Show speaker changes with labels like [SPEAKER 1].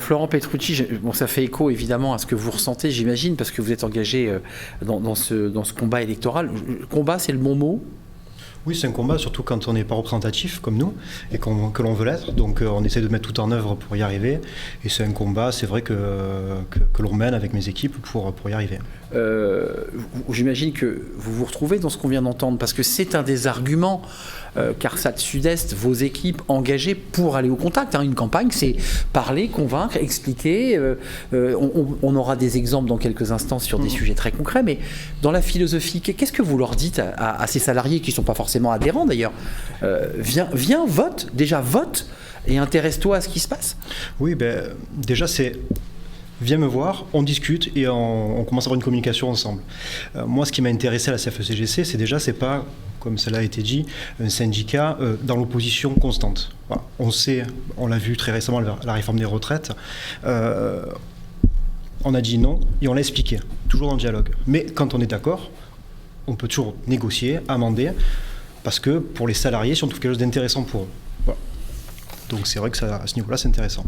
[SPEAKER 1] Florent Petrucci, bon, ça fait écho évidemment à ce que vous ressentez, j'imagine, parce que vous êtes engagé dans ce combat électoral. Combat, c'est le bon mot?
[SPEAKER 2] Oui, c'est un combat, surtout quand on n'est pas représentatif comme nous et que l'on veut l'être. Donc on essaie de mettre tout en œuvre pour y arriver. Et c'est un combat, c'est vrai que l'on mène avec mes équipes pour y arriver.
[SPEAKER 1] J'imagine que vous vous retrouvez dans ce qu'on vient d'entendre, parce que c'est un des arguments CARSAT Sud-Est, vos équipes engagées pour aller au contact. Une campagne, c'est parler, convaincre, expliquer. On aura des exemples dans quelques instants sur des sujets très concrets, mais dans la philosophie, qu'est-ce que vous leur dites à ces salariés qui ne sont pas forcément adhérents d'ailleurs? Viens, vote, déjà vote, et intéresse-toi à ce qui se passe.
[SPEAKER 2] Oui, déjà c'est... Viens me voir, on discute et on commence à avoir une communication ensemble. Moi, ce qui m'a intéressé à la CFE-CGC, c'est pas, comme cela a été dit, un syndicat dans l'opposition constante. Voilà. On l'a vu très récemment, la réforme des retraites, on a dit non et on l'a expliqué, toujours dans le dialogue. Mais quand on est d'accord, on peut toujours négocier, amender, parce que pour les salariés, si on trouve quelque chose d'intéressant pour eux. Voilà. Donc c'est vrai que à ce niveau-là, c'est intéressant.